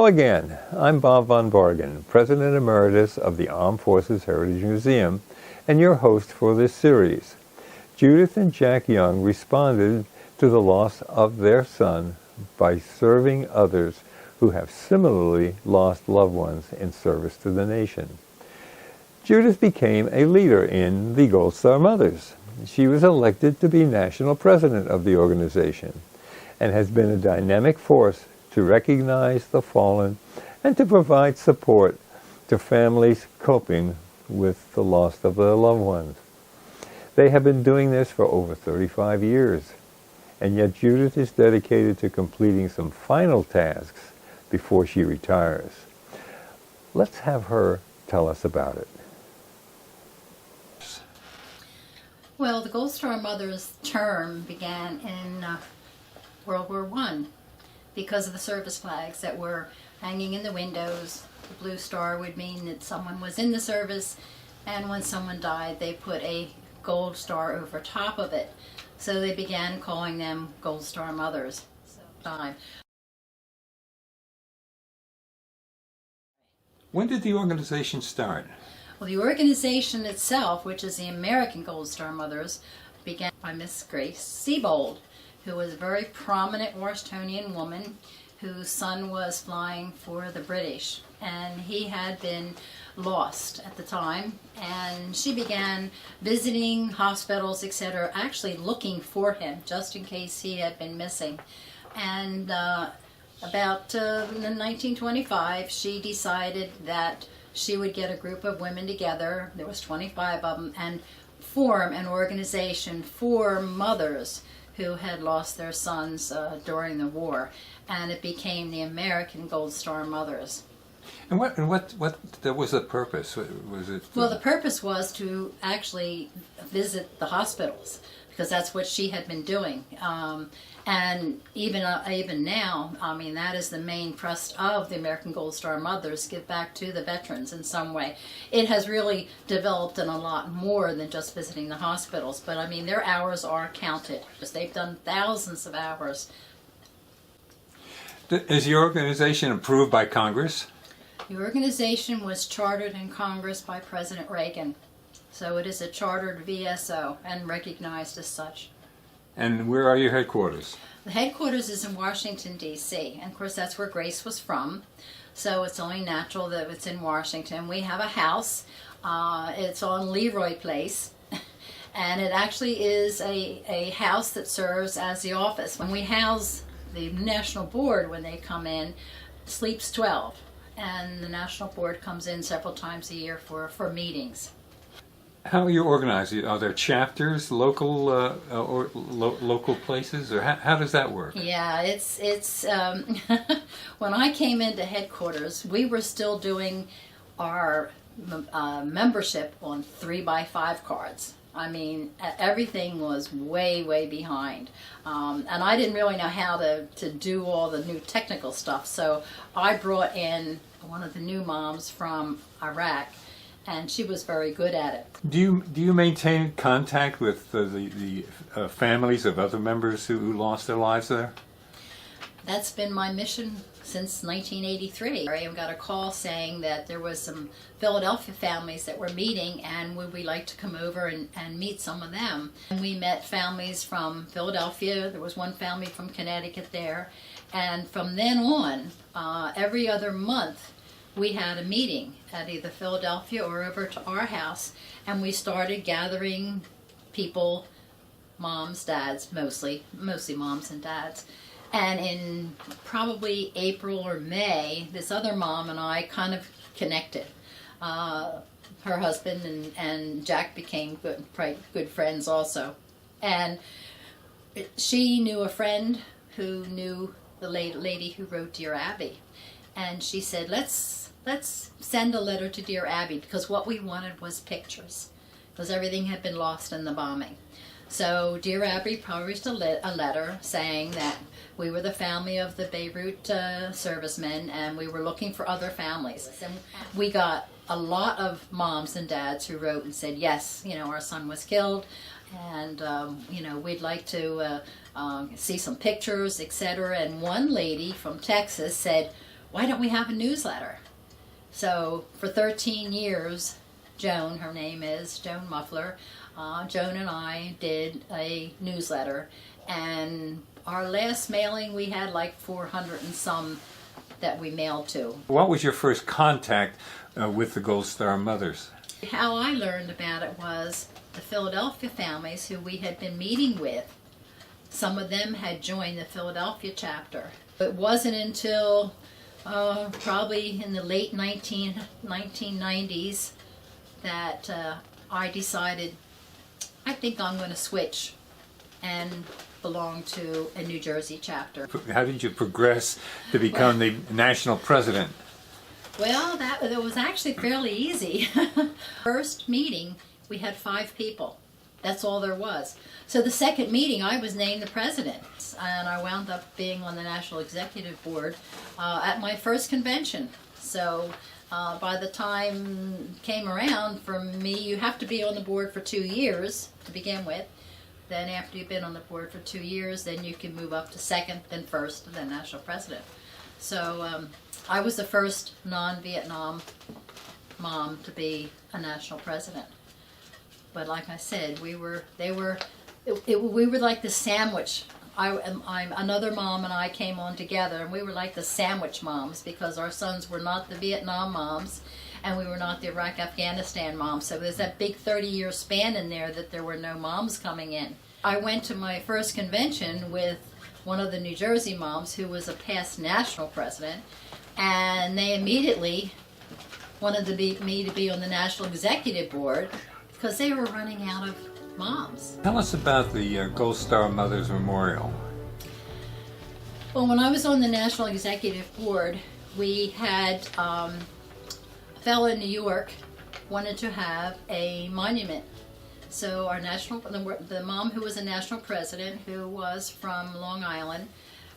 Hello again. I'm Bob Von Bargen, President Emeritus of the Armed Forces Heritage Museum, and your host for this series. Judith and Jack Young responded to the loss of their son by serving others who have similarly lost loved ones in service to the nation. Judith became a leader in the Gold Star Mothers. She was elected to be national president of the organization and has been a dynamic force to recognize the fallen and to provide support to families coping with the loss of their loved ones. They have been doing this for over 35 years, and yet Judith is dedicated to completing some final tasks before she retires. Let's have her tell us about it. Well, the Gold Star Mothers term began in World War I because of the service flags that were hanging in the windows. The blue star would mean that someone was in the service, and when someone died, they put a gold star over top of it. So they began calling them Gold Star Mothers. When did the organization start? Well, the organization itself, which is the American Gold Star Mothers, began by Miss Grace Siebold, who was a very prominent Washingtonian woman whose son was flying for the British, and he had been lost at the time, and she began visiting hospitals, etc., actually looking for him just in case he had been missing. And about in 1925 she decided that she would get a group of women together, there was 25 of them, and form an organization for mothers who had lost their sons during the war, and it became the American Gold Star Mothers. And what was the purpose? Was it? Well, the purpose was to actually visit the hospitals, because that's what she had been doing. And even now, I mean, that is the main thrust of the American Gold Star Mothers, give back to the veterans in some way. It has really developed in a lot more than just visiting the hospitals, but I mean, their hours are counted, because they've done thousands of hours. Is your organization approved by Congress? The organization was chartered in Congress by President Reagan, so it is a chartered VSO and recognized as such. And where are your headquarters? The headquarters is in Washington, D.C., and of course that's where Grace was from, so it's only natural that it's in Washington. We have a house, it's on Leroy Place, and it actually is a house that serves as the office. When we house the National Board, when they come in, sleeps 12, and the National Board comes in several times a year for meetings. How are you organized? Are there chapters, local or local places, or how does that work? Yeah, it's when I came into headquarters, we were still doing our membership on 3x5 cards. I mean, everything was way behind, and I didn't really know how to do all the new technical stuff, so I brought in one of the new moms from Iraq, and she was very good at it. Do you maintain contact with the families of other members who lost their lives there? That's been my mission since 1983. I got a call saying that there was some Philadelphia families that were meeting, and would we like to come over and meet some of them. And we met families from Philadelphia. There was one family from Connecticut there, and from then on, every other month, we had a meeting at either Philadelphia or over to our house, and we started gathering people, moms, dads, mostly moms and dads. And in probably April or May, this other mom and I kind of connected. Her husband and Jack became good friends also. And she knew a friend who knew the lady who wrote Dear Abby. And she said, let's send a letter to Dear Abby, because what we wanted was pictures, because everything had been lost in the bombing. So Dear Abby published a letter saying that we were the family of the Beirut servicemen, and we were looking for other families. And we got a lot of moms and dads who wrote and said, yes, you know, our son was killed, and you know, we'd like to see some pictures, etc. And one lady from Texas said, why don't we have a newsletter? So for 13 years, Joan, her name is Joan Muffler, Joan and I did a newsletter, and our last mailing we had like 400 and some that we mailed to. What was your first contact with the Gold Star Mothers? How I learned about it was the Philadelphia families who we had been meeting with. Some of them had joined the Philadelphia chapter. It wasn't until probably in the late 1990s that I decided, I think I'm going to switch and belong to a New Jersey chapter. How did you progress to become the national president? Well, that was actually fairly easy. First meeting, we had 5 people. That's all there was. So the second meeting, I was named the president, and I wound up being on the National Executive Board at my first convention. So by the time came around for me, you have to be on the board for 2 years to begin with. Then after you've been on the board for 2 years, then you can move up to second, then first, and then national president. So I was the first non-Vietnam mom to be a national president. But like I said, we were like the sandwich. Another mom and I came on together, and we were like the sandwich moms, because our sons were not the Vietnam moms, and we were not the Iraq-Afghanistan moms. So there's that big 30-year span in there that there were no moms coming in. I went to my first convention with one of the New Jersey moms who was a past national president, and they immediately wanted me to be on the National Executive Board because they were running out of moms. Tell us about the Gold Star Mothers Memorial. Well, when I was on the National Executive Board, we had a fellow in New York wanted to have a monument. So our the mom who was a national president, who was from Long Island,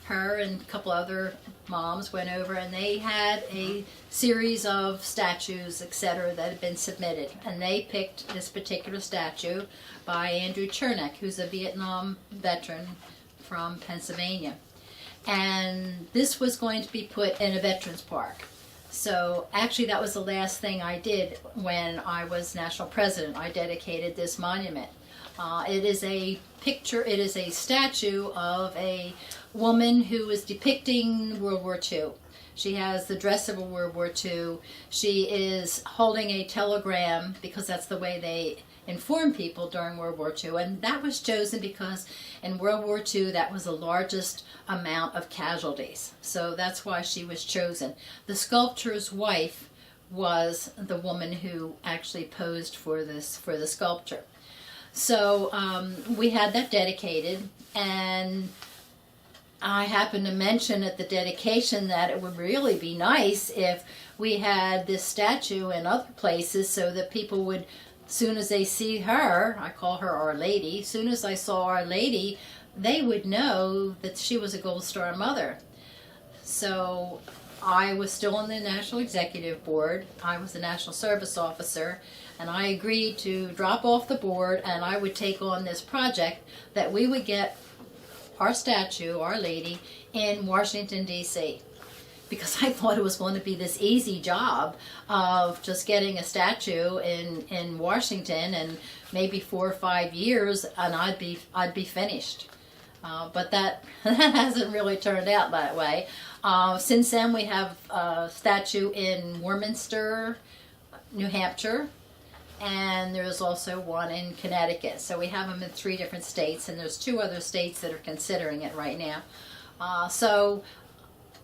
her and a couple other moms went over, and they had a series of statues, etc., that had been submitted. And they picked this particular statue by Andrew Chernak, who's a Vietnam veteran from Pennsylvania. And this was going to be put in a veterans park. So actually that was the last thing I did when I was national president. I dedicated this monument. It is a picture, it is a statue of a woman who is depicting World War II. She has the dress of a World War II. She is holding a telegram, because that's the way they inform people during World War II. And that was chosen because in World War II, that was the largest amount of casualties. So that's why she was chosen. The sculptor's wife was the woman who actually posed for the sculpture. So we had that dedicated, and I happened to mention at the dedication that it would really be nice if we had this statue in other places, so that people would, as soon as they see her, I call her Our Lady, as soon as I saw Our Lady, they would know that she was a Gold Star Mother. So I was still on the National Executive Board. I was a National Service Officer, and I agreed to drop off the board, and I would take on this project that we would get our statue, Our Lady, in Washington, D.C. Because I thought it was going to be this easy job of just getting a statue in Washington, and maybe 4 or 5 years, and I'd be finished. But that hasn't really turned out that way. Since then, we have a statue in Warminster, New Hampshire, and there's also one in Connecticut. So we have them in 3 different states, and there's 2 other states that are considering it right now. So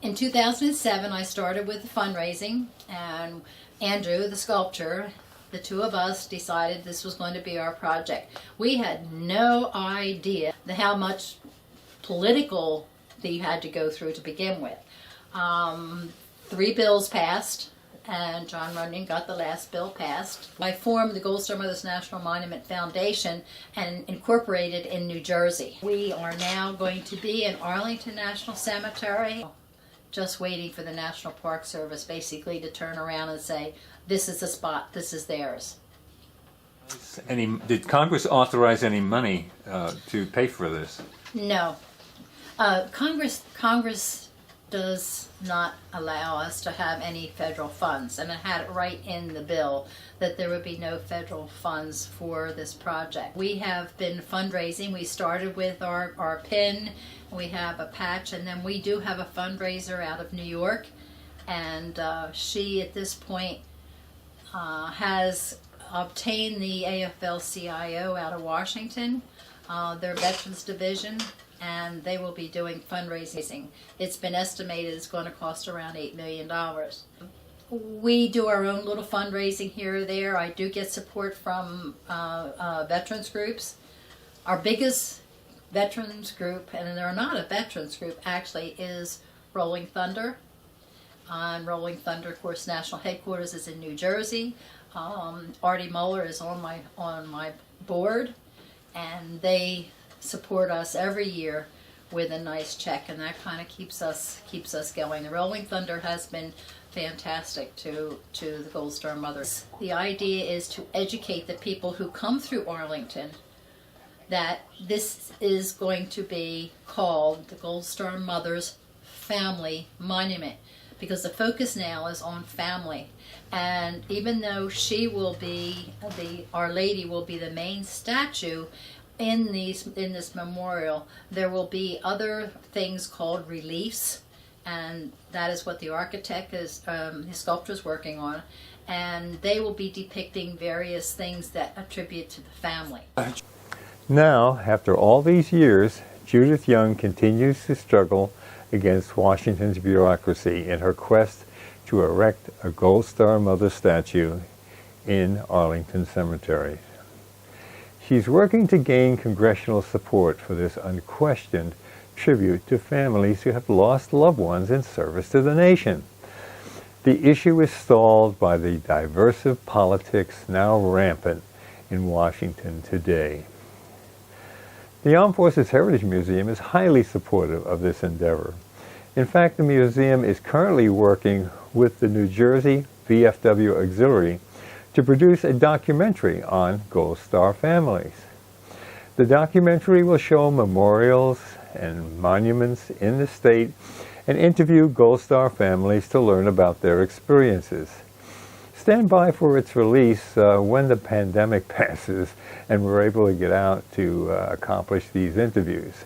in 2007, I started with the fundraising, and Andrew, the sculptor, the 2 of us decided this was going to be our project. We had no idea how much political that you had to go through to begin with. 3 bills passed, and John Runyon got the last bill passed. I formed the Gold Star Mothers National Monument Foundation and incorporated in New Jersey. We are now going to be in Arlington National Cemetery, just waiting for the National Park Service basically to turn around and say, this is the spot, this is theirs. Did Congress authorize any money to pay for this? No. Congress does not allow us to have any federal funds, and it had it right in the bill that there would be no federal funds for this project. We have been fundraising. We started with our pin, we have a patch, and then we do have a fundraiser out of New York, and she at this point has obtained the AFL-CIO out of Washington, their Veterans Division, and they will be doing fundraising. It's been estimated it's going to cost around $8 million. We do our own little fundraising here or there. I do get support from veterans groups. Our biggest veterans group, and they're not a veterans group actually, is Rolling Thunder. And Rolling Thunder, of course, national headquarters is in New Jersey. Artie Muller is on my board, and they support us every year with a nice check, and that kind of keeps us going. The Rolling Thunder has been fantastic to the Gold Star Mothers. The idea is to educate the people who come through Arlington that this is going to be called the Gold Star Mothers Family Monument, because the focus now is on family. And even though she will be, Our Lady will be the main statue in this memorial, there will be other things called reliefs, and that is what the architect his sculptor is working on, and they will be depicting various things that attribute to the family. Now, after all these years, Judith Young continues to struggle against Washington's bureaucracy in her quest to erect a Gold Star Mother statue in Arlington Cemetery. She's working to gain congressional support for this unquestioned tribute to families who have lost loved ones in service to the nation. The issue is stalled by the diversive politics now rampant in Washington today. The Armed Forces Heritage Museum is highly supportive of this endeavor. In fact, the museum is currently working with the New Jersey VFW Auxiliary to produce a documentary on Gold Star families. The documentary will show memorials and monuments in the state and interview Gold Star families to learn about their experiences. Stand by for its release when the pandemic passes and we're able to get out to accomplish these interviews.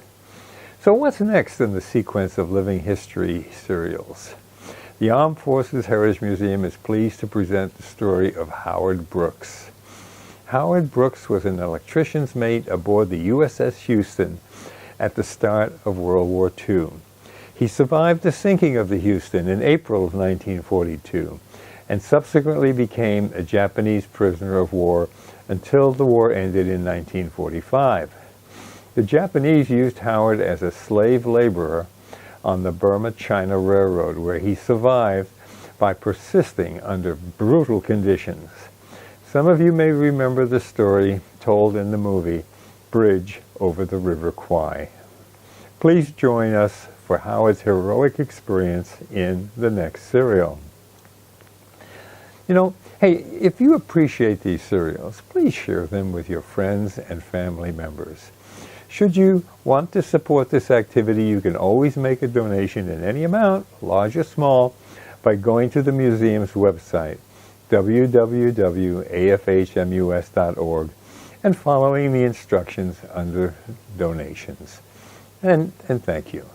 So what's next in the sequence of living history serials? The Armed Forces Heritage Museum is pleased to present the story of Howard Brooks. Howard Brooks was an electrician's mate aboard the USS Houston at the start of World War II. He survived the sinking of the Houston in April of 1942 and subsequently became a Japanese prisoner of war until the war ended in 1945. The Japanese used Howard as a slave laborer on the Burma-China Railroad, where he survived by persisting under brutal conditions. Some of you may remember the story told in the movie Bridge Over the River Kwai. Please join us for Howard's heroic experience in the next serial. You know, hey, if you appreciate these serials, please share them with your friends and family members. Should you want to support this activity, you can always make a donation in any amount, large or small, by going to the museum's website, www.afhmus.org, and following the instructions under donations. And thank you.